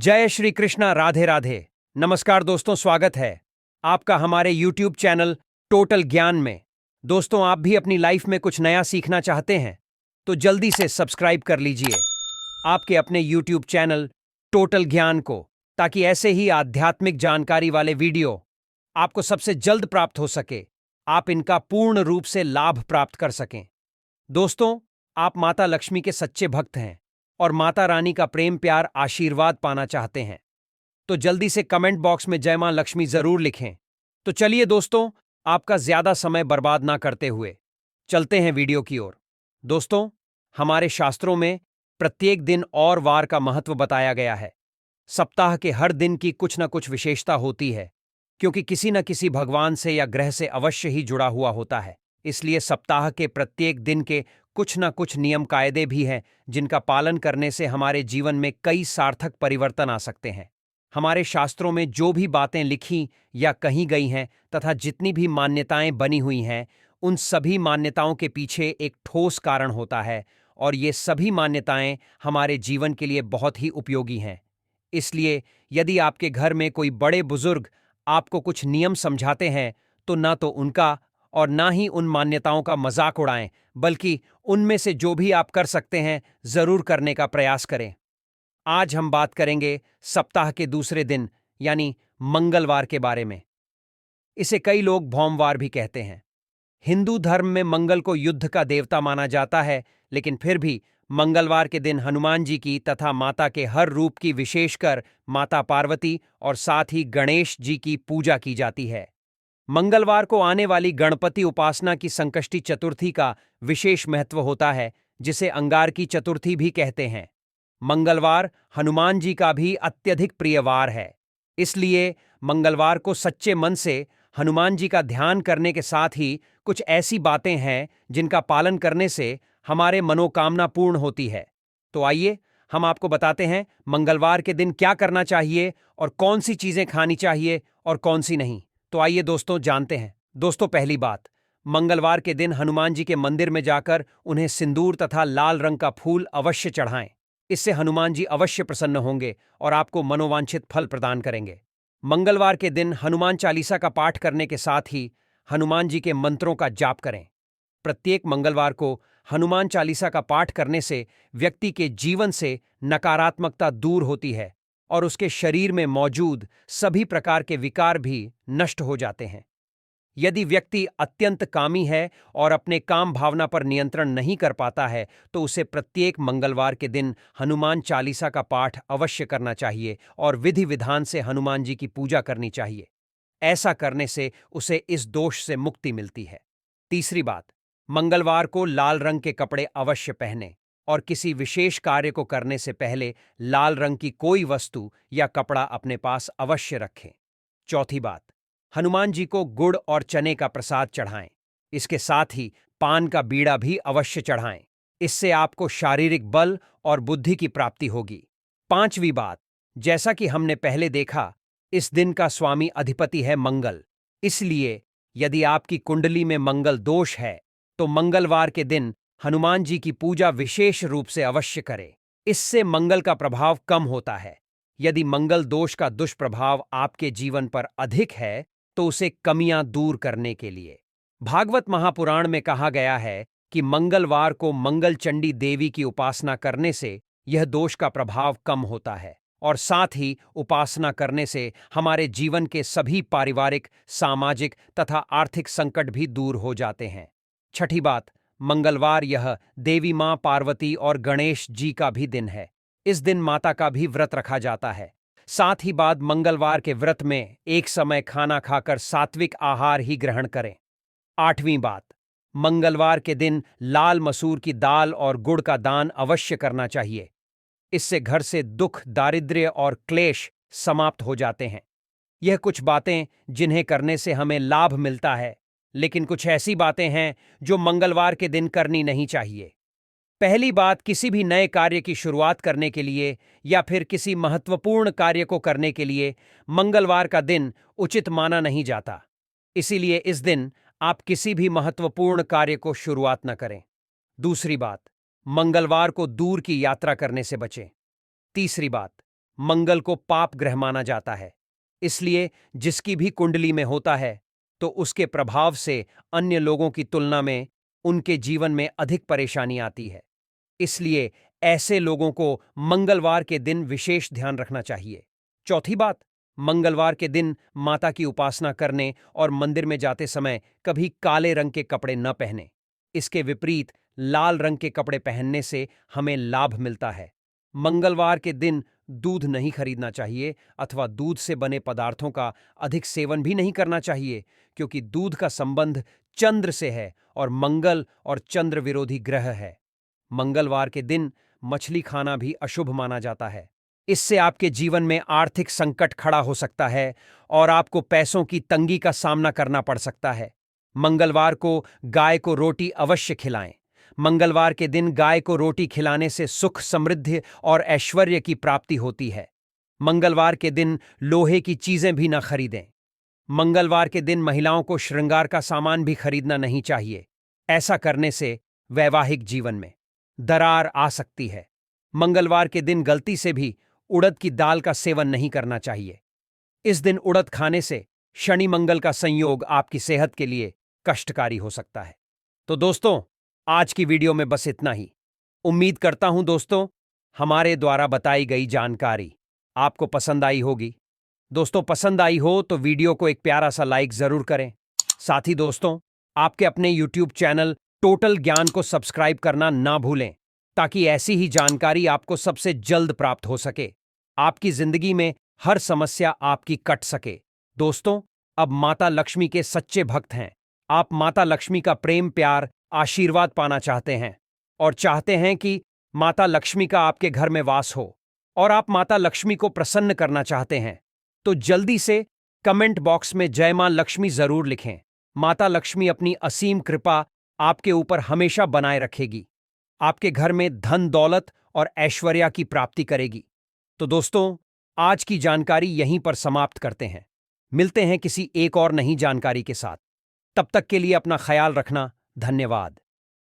जय श्री कृष्णा। राधे राधे। नमस्कार दोस्तों, स्वागत है आपका हमारे YouTube चैनल टोटल ज्ञान में। दोस्तों, आप भी अपनी लाइफ में कुछ नया सीखना चाहते हैं तो जल्दी से सब्सक्राइब कर लीजिए आपके अपने YouTube चैनल टोटल ज्ञान को, ताकि ऐसे ही आध्यात्मिक जानकारी वाले वीडियो आपको सबसे जल्द प्राप्त हो सके, आप इनका पूर्ण रूप से लाभ प्राप्त कर सकें। दोस्तों, आप माता लक्ष्मी के सच्चे भक्त हैं और माता रानी का प्रेम प्यार आशीर्वाद पाना चाहते हैं तो जल्दी से कमेंट बॉक्स में जय मां लक्ष्मी जरूर लिखें। तो चलिए दोस्तों, आपका ज्यादा समय बर्बाद ना करते हुए चलते हैं वीडियो की ओर। दोस्तों, हमारे शास्त्रों में प्रत्येक दिन और वार का महत्व बताया गया है। सप्ताह के हर दिन की कुछ न कुछ विशेषता होती है, क्योंकि किसी न किसी भगवान से या ग्रह से अवश्य ही जुड़ा हुआ होता है। इसलिए सप्ताह के प्रत्येक दिन के कुछ न कुछ नियम कायदे भी हैं, जिनका पालन करने से हमारे जीवन में कई सार्थक परिवर्तन आ सकते हैं। हमारे शास्त्रों में जो भी बातें लिखी या कही गई हैं तथा जितनी भी मान्यताएं बनी हुई हैं, उन सभी मान्यताओं के पीछे एक ठोस कारण होता है और ये सभी मान्यताएं हमारे जीवन के लिए बहुत ही उपयोगी हैं। इसलिए यदि आपके घर में कोई बड़े बुजुर्ग आपको कुछ नियम समझाते हैं तो ना तो उनका और ना ही उन मान्यताओं का मजाक उड़ाएं, बल्कि उनमें से जो भी आप कर सकते हैं जरूर करने का प्रयास करें। आज हम बात करेंगे सप्ताह के दूसरे दिन यानी मंगलवार के बारे में। इसे कई लोग भौमवार भी कहते हैं। हिंदू धर्म में मंगल को युद्ध का देवता माना जाता है, लेकिन फिर भी मंगलवार के दिन हनुमान जी की तथा माता के हर रूप की, विशेषकर माता पार्वती और साथ ही गणेश जी की पूजा की जाती है। मंगलवार को आने वाली गणपति उपासना की संकष्टी चतुर्थी का विशेष महत्व होता है, जिसे अंगारकी चतुर्थी भी कहते हैं। मंगलवार हनुमान जी का भी अत्यधिक प्रिय वार है। इसलिए मंगलवार को सच्चे मन से हनुमान जी का ध्यान करने के साथ ही कुछ ऐसी बातें हैं जिनका पालन करने से हमारे मनोकामना पूर्ण होती है। तो आइए हम आपको बताते हैं मंगलवार के दिन क्या करना चाहिए और कौन सी चीजें खानी चाहिए और कौन सी नहीं। तो आइए दोस्तों जानते हैं। दोस्तों, पहली बात, मंगलवार के दिन हनुमान जी के मंदिर में जाकर उन्हें सिंदूर तथा लाल रंग का फूल अवश्य चढ़ाएं। इससे हनुमान जी अवश्य प्रसन्न होंगे और आपको मनोवांछित फल प्रदान करेंगे। मंगलवार के दिन हनुमान चालीसा का पाठ करने के साथ ही हनुमान जी के मंत्रों का जाप करें। प्रत्येक मंगलवार को हनुमान चालीसा का पाठ करने से व्यक्ति के जीवन से नकारात्मकता दूर होती है और उसके शरीर में मौजूद सभी प्रकार के विकार भी नष्ट हो जाते हैं। यदि व्यक्ति अत्यंत कामी है और अपने काम भावना पर नियंत्रण नहीं कर पाता है, तो उसे प्रत्येक मंगलवार के दिन हनुमान चालीसा का पाठ अवश्य करना चाहिए और विधि विधान से हनुमान जी की पूजा करनी चाहिए। ऐसा करने से उसे इस दोष से मुक्ति मिलती है। तीसरी बात, मंगलवार को लाल रंग के कपड़े अवश्य पहनें और किसी विशेष कार्य को करने से पहले लाल रंग की कोई वस्तु या कपड़ा अपने पास अवश्य रखें। चौथी बात, हनुमान जी को गुड़ और चने का प्रसाद चढ़ाएं। इसके साथ ही पान का बीड़ा भी अवश्य चढ़ाएं। इससे आपको शारीरिक बल और बुद्धि की प्राप्ति होगी। पांचवी बात, जैसा कि हमने पहले देखा, इस दिन का स्वामी अधिपति है मंगल। इसलिए यदि आपकी कुंडली में मंगल दोष है तो मंगलवार के दिन हनुमान जी की पूजा विशेष रूप से अवश्य करें। इससे मंगल का प्रभाव कम होता है। यदि मंगल दोष का दुष्प्रभाव आपके जीवन पर अधिक है तो उसे कमियां दूर करने के लिए भागवत महापुराण में कहा गया है कि मंगलवार को मंगल चंडी देवी की उपासना करने से यह दोष का प्रभाव कम होता है और साथ ही उपासना करने से हमारे जीवन के सभी पारिवारिक, सामाजिक तथा आर्थिक संकट भी दूर हो जाते हैं। छठी बात, मंगलवार यह देवी मां पार्वती और गणेश जी का भी दिन है। इस दिन माता का भी व्रत रखा जाता है। साथ ही बाद मंगलवार के व्रत में एक समय खाना खाकर सात्विक आहार ही ग्रहण करें। आठवीं बात, मंगलवार के दिन लाल मसूर की दाल और गुड़ का दान अवश्य करना चाहिए। इससे घर से दुख, दारिद्र्य और क्लेश समाप्त हो जाते हैं। यह कुछ बातें जिन्हें करने से हमें लाभ मिलता है, लेकिन कुछ ऐसी बातें हैं जो मंगलवार के दिन करनी नहीं चाहिए। पहली बात, किसी भी नए कार्य की शुरुआत करने के लिए या फिर किसी महत्वपूर्ण कार्य को करने के लिए मंगलवार का दिन उचित माना नहीं जाता। इसीलिए इस दिन आप किसी भी महत्वपूर्ण कार्य को शुरुआत न करें। दूसरी बात, मंगलवार को दूर की यात्रा करने से बचें। तीसरी बात, मंगल को पाप ग्रह माना जाता है। इसलिए जिसकी भी कुंडली में होता है तो उसके प्रभाव से अन्य लोगों की तुलना में उनके जीवन में अधिक परेशानी आती है। इसलिए ऐसे लोगों को मंगलवार के दिन विशेष ध्यान रखना चाहिए। चौथी बात, मंगलवार के दिन माता की उपासना करने और मंदिर में जाते समय कभी काले रंग के कपड़े न पहने। इसके विपरीत लाल रंग के कपड़े पहनने से हमें लाभ मिलता है। मंगलवार के दिन दूध नहीं खरीदना चाहिए अथवा दूध से बने पदार्थों का अधिक सेवन भी नहीं करना चाहिए, क्योंकि दूध का संबंध चंद्र से है और मंगल और चंद्र विरोधी ग्रह है। मंगलवार के दिन मछली खाना भी अशुभ माना जाता है। इससे आपके जीवन में आर्थिक संकट खड़ा हो सकता है और आपको पैसों की तंगी का सामना करना पड़ सकता है। मंगलवार को गाय को रोटी अवश्य खिलाएं। मंगलवार के दिन गाय को रोटी खिलाने से सुख, समृद्धि और ऐश्वर्य की प्राप्ति होती है। मंगलवार के दिन लोहे की चीजें भी न खरीदें। मंगलवार के दिन महिलाओं को श्रृंगार का सामान भी खरीदना नहीं चाहिए। ऐसा करने से वैवाहिक जीवन में दरार आ सकती है। मंगलवार के दिन गलती से भी उड़द की दाल का सेवन नहीं करना चाहिए। इस दिन उड़द खाने से शनि मंगल का संयोग आपकी सेहत के लिए कष्टकारी हो सकता है। तो दोस्तों, आज की वीडियो में बस इतना ही। उम्मीद करता हूं दोस्तों, हमारे द्वारा बताई गई जानकारी आपको पसंद आई होगी। दोस्तों, पसंद आई हो तो वीडियो को एक प्यारा सा लाइक जरूर करें। साथ ही दोस्तों, आपके अपने यूट्यूब चैनल टोटल ज्ञान को सब्सक्राइब करना ना भूलें, ताकि ऐसी ही जानकारी आपको सबसे जल्द प्राप्त हो सके, आपकी जिंदगी में हर समस्या आपकी कट सके। दोस्तों, अब माता लक्ष्मी के सच्चे भक्त हैं। आप माता लक्ष्मी का प्रेम, प्यार, आशीर्वाद पाना चाहते हैं और चाहते हैं कि माता लक्ष्मी का आपके घर में वास हो और आप माता लक्ष्मी को प्रसन्न करना चाहते हैं, तो जल्दी से कमेंट बॉक्स में जय मां लक्ष्मी जरूर लिखें। माता लक्ष्मी अपनी असीम कृपा आपके ऊपर हमेशा बनाए रखेगी, आपके घर में धन, दौलत और ऐश्वर्य की प्राप्ति करेगी। तो दोस्तों, आज की जानकारी यहीं पर समाप्त करते हैं। मिलते हैं किसी एक और नई जानकारी के साथ। तब तक के लिए अपना ख्याल रखना। धन्यवाद।